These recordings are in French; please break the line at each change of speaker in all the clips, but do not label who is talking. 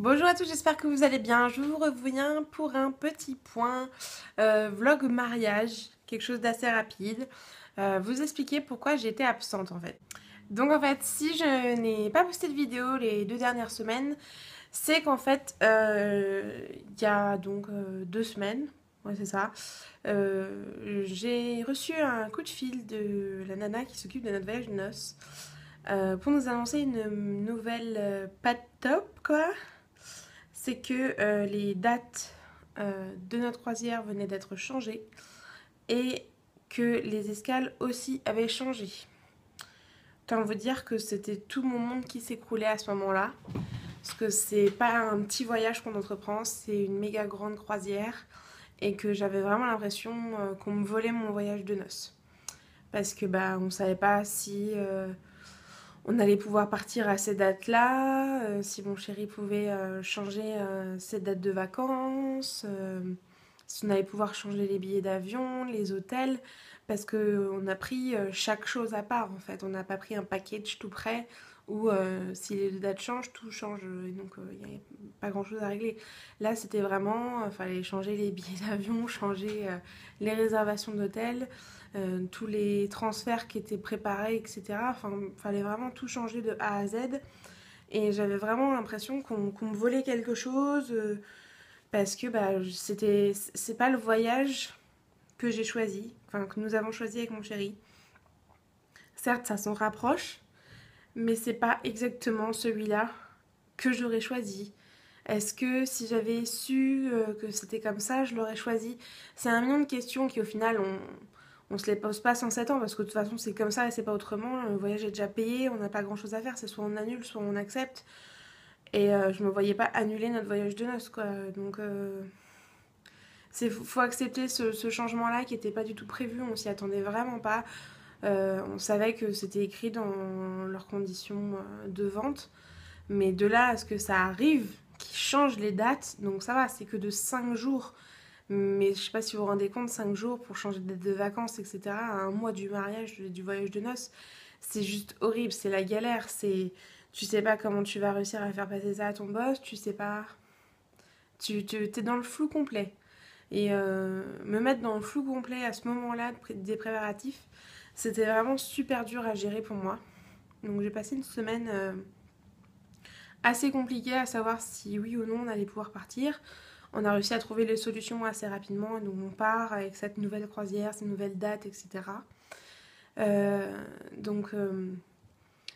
Bonjour à tous, j'espère que vous allez bien. Je vous reviens pour un petit point vlog mariage, quelque chose d'assez rapide. Vous expliquer pourquoi j'étais absente en fait. Donc en fait, si je n'ai pas posté de vidéo les 2 dernières semaines, c'est qu'en fait, il y a donc 2 semaines, ouais c'est ça, j'ai reçu un coup de fil de la nana qui s'occupe de notre voyage de noces pour nous annoncer une nouvelle pas top quoi. C'est que les dates de notre croisière venaient d'être changées et que les escales aussi avaient changé. Autant vous dire que c'était tout mon monde qui s'écroulait à ce moment-là. Parce que c'est pas un petit voyage qu'on entreprend, c'est une méga grande croisière. Et que j'avais vraiment l'impression qu'on me volait mon voyage de noces. Parce que bah on savait pas si on allait pouvoir partir à ces dates-là, si mon chéri pouvait changer ses dates de vacances, si on allait pouvoir changer les billets d'avion, les hôtels, parce qu'on a pris chaque chose à part en fait. On n'a pas pris un package tout prêt où si les dates changent, tout change. Et donc il n'y avait pas grand-chose à régler. Là, c'était vraiment, il fallait changer les billets d'avion, changer les réservations d'hôtels. Tous les transferts qui étaient préparés, etc. Enfin, il fallait vraiment tout changer de A à Z. Et j'avais vraiment l'impression qu'on me volait quelque chose parce que bah, c'est pas le voyage que j'ai choisi, enfin que nous avons choisi avec mon chéri. Certes, ça s'en rapproche, mais c'est pas exactement celui-là que j'aurais choisi. Est-ce que si j'avais su que c'était comme ça, je l'aurais choisi? C'est un million de questions qui au final on se les pose pas sans 7 ans parce que de toute façon c'est comme ça et c'est pas autrement. Le voyage est déjà payé, on n'a pas grand chose à faire, c'est soit on annule, soit on accepte. Et je me voyais pas annuler notre voyage de noces quoi. Donc faut accepter ce changement-là qui était pas du tout prévu, on s'y attendait vraiment pas. On savait que c'était écrit dans leurs conditions de vente, mais de là à ce que ça arrive, qu'ils changent les dates, donc ça va, c'est que de 5 jours. Mais je sais pas si vous vous rendez compte, 5 jours pour changer de date de vacances, etc., à un mois du mariage, du voyage de noces, c'est juste horrible, c'est la galère, tu sais pas comment tu vas réussir à faire passer ça à ton boss, tu sais pas... T'es dans le flou complet. Et me mettre dans le flou complet à ce moment-là des préparatifs, c'était vraiment super dur à gérer pour moi. Donc j'ai passé une semaine assez compliquée à savoir si oui ou non on allait pouvoir partir. On a réussi à trouver les solutions assez rapidement, donc on part avec cette nouvelle croisière, ces nouvelles dates, etc. Donc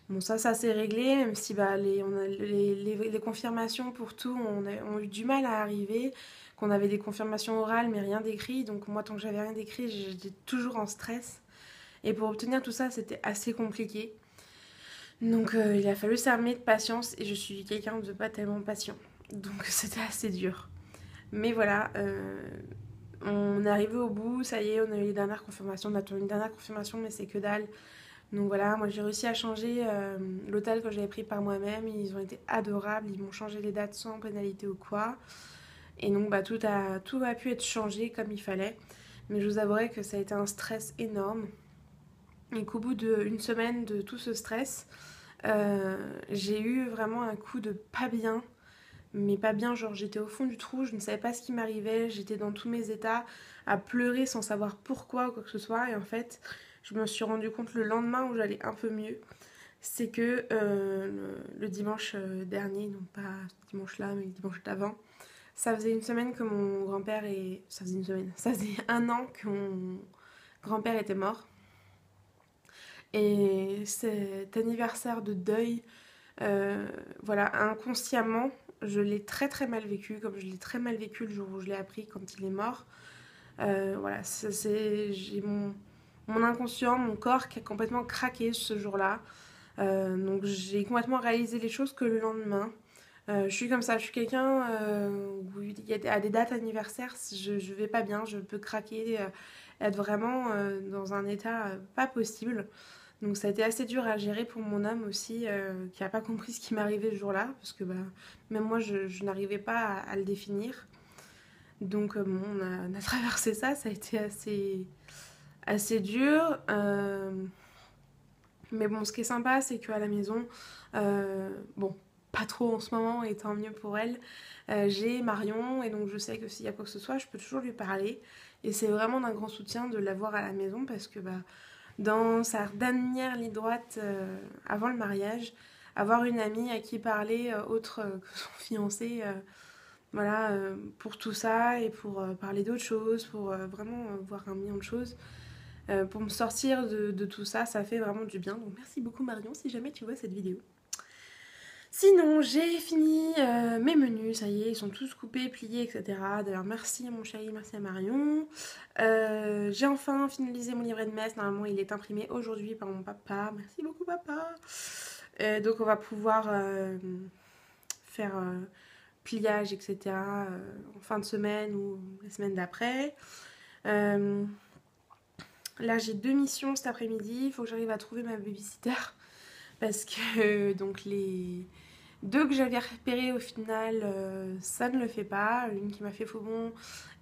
bon ça s'est réglé, même si bah, les confirmations pour tout ont eu du mal à arriver, qu'on avait des confirmations orales mais rien d'écrit, donc moi tant que j'avais rien d'écrit j'étais toujours en stress. Et pour obtenir tout ça c'était assez compliqué. Donc il a fallu s'armer de patience et je suis quelqu'un de pas tellement patient. Donc c'était assez dur. Mais voilà, on est arrivé au bout, ça y est, on a eu les dernières confirmations, on attend une dernière confirmation mais c'est que dalle. Donc voilà, moi j'ai réussi à changer l'hôtel que j'avais pris par moi-même, ils ont été adorables, ils m'ont changé les dates sans pénalité ou quoi. Et donc bah, tout a pu être changé comme il fallait. Mais je vous avouerai que ça a été un stress énorme. Et qu'au bout d'une semaine de tout ce stress, j'ai eu vraiment un coup de pas bien. Mais pas bien, genre j'étais au fond du trou, je ne savais pas ce qui m'arrivait, j'étais dans tous mes états, à pleurer sans savoir pourquoi ou quoi que ce soit. Et en fait, je me suis rendu compte le lendemain où j'allais un peu mieux, c'est que le dimanche dernier, non pas ce dimanche-là, mais le dimanche d'avant, ça faisait une semaine que mon grand-père est... Ça faisait une semaine, ça faisait un an que mon grand-père était mort. Et cet anniversaire de deuil, voilà, inconsciemment, je l'ai très très mal vécu, comme je l'ai très mal vécu le jour où je l'ai appris quand il est mort. Voilà, j'ai mon inconscient, mon corps qui a complètement craqué ce jour-là. Donc j'ai complètement réalisé les choses que le lendemain. Je suis comme ça, je suis quelqu'un où il y a à des dates anniversaires, je vais pas bien, je peux craquer, être vraiment dans un état pas possible. Donc ça a été assez dur à gérer pour mon âme aussi, qui n'a pas compris ce qui m'arrivait ce jour-là, parce que bah, même moi je n'arrivais pas à le définir. Donc bon, on a traversé ça, ça a été assez dur. Mais bon, ce qui est sympa, c'est qu'à la maison, bon, pas trop en ce moment et tant mieux pour elle. J'ai Marion et donc je sais que s'il y a quoi que ce soit, je peux toujours lui parler. Et c'est vraiment d'un grand soutien de l'avoir à la maison parce que dans sa dernière ligne droite avant le mariage, avoir une amie à qui parler autre que son fiancé, voilà, pour tout ça et pour parler d'autres choses, pour vraiment voir un million de choses. Pour me sortir de tout ça, ça fait vraiment du bien. Donc merci beaucoup Marion si jamais tu vois cette vidéo. Sinon, j'ai fini mes menus, ça y est, ils sont tous coupés, pliés, etc. D'ailleurs, merci à mon chéri, merci à Marion. J'ai enfin finalisé mon livret de messe. Normalement, il est imprimé aujourd'hui par mon papa. Merci beaucoup, papa. Donc, on va pouvoir faire pliage, etc. En fin de semaine ou la semaine d'après. Là, j'ai 2 missions cet après-midi. Il faut que j'arrive à trouver ma babysitter. Parce que donc les 2 que j'avais repérées au final, ça ne le fait pas. Une qui m'a fait faux bond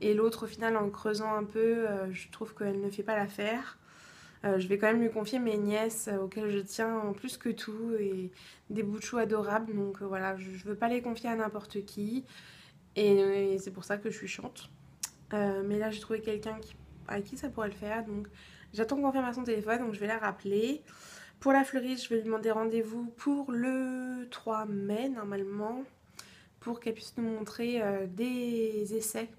et l'autre au final en creusant un peu, je trouve qu'elle ne fait pas l'affaire. Je vais quand même lui confier mes nièces auxquelles je tiens plus que tout et des bouts de chou adorables. Donc voilà, je veux pas les confier à n'importe qui et c'est pour ça que je suis chiante. Mais là j'ai trouvé quelqu'un avec qui ça pourrait le faire. Donc j'attends confirmation téléphone, donc je vais la rappeler. Pour la fleuriste, je vais lui demander rendez-vous pour le 3 mai normalement, pour qu'elle puisse nous montrer des essais,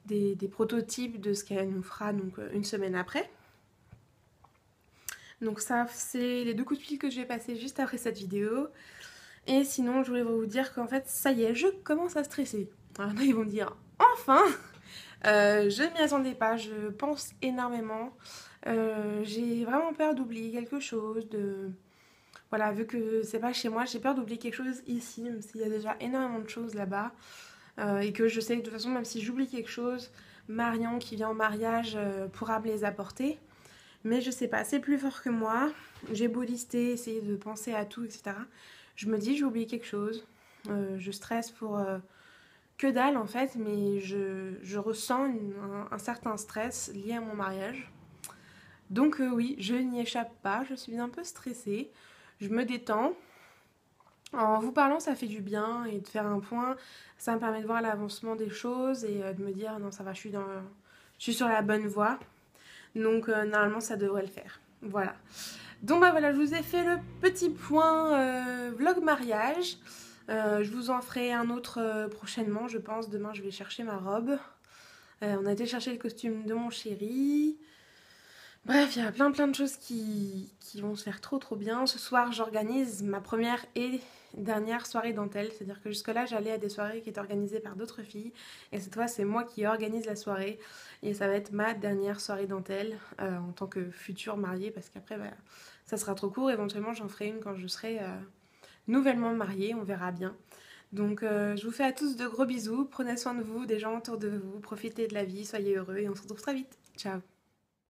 des prototypes de ce qu'elle nous fera donc une semaine après. Donc ça, c'est les 2 coups de fil que je vais passer juste après cette vidéo. Et sinon, je voulais vous dire qu'en fait, ça y est, je commence à stresser. Alors là, ils vont dire « Enfin !» Je ne m'y attendais pas, je pense énormément. J'ai vraiment peur d'oublier quelque chose, Voilà, vu que c'est pas chez moi, j'ai peur d'oublier quelque chose ici, même s'il y a déjà énormément de choses là-bas. Et que je sais que de toute façon, même si j'oublie quelque chose, Marion qui vient au mariage pourra me les apporter. Mais je sais pas, c'est plus fort que moi. J'ai beau lister, essayer de penser à tout, etc. Je me dis, j'ai oublié quelque chose. Je stresse pour que dalle en fait, mais je ressens un certain stress lié à mon mariage. Donc oui, je n'y échappe pas, je suis un peu stressée. Je me détends. En vous parlant, ça fait du bien et de faire un point, ça me permet de voir l'avancement des choses et de me dire non, ça va, je suis sur la bonne voie. Donc normalement, ça devrait le faire. Voilà. Donc voilà, je vous ai fait le petit point vlog mariage. Je vous en ferai un autre prochainement, je pense. Demain, je vais chercher ma robe. On a été chercher le costume de mon chéri. Bref, il y a plein de choses qui vont se faire trop bien. Ce soir, j'organise ma première et dernière soirée dentelle. C'est-à-dire que jusque-là, j'allais à des soirées qui étaient organisées par d'autres filles. Et cette fois, c'est moi qui organise la soirée. Et ça va être ma dernière soirée dentelle en tant que future mariée. Parce qu'après, ça sera trop court. Éventuellement, j'en ferai une quand je serai nouvellement mariée. On verra bien. Donc, je vous fais à tous de gros bisous. Prenez soin de vous, des gens autour de vous. Profitez de la vie, soyez heureux. Et on se retrouve très vite. Ciao!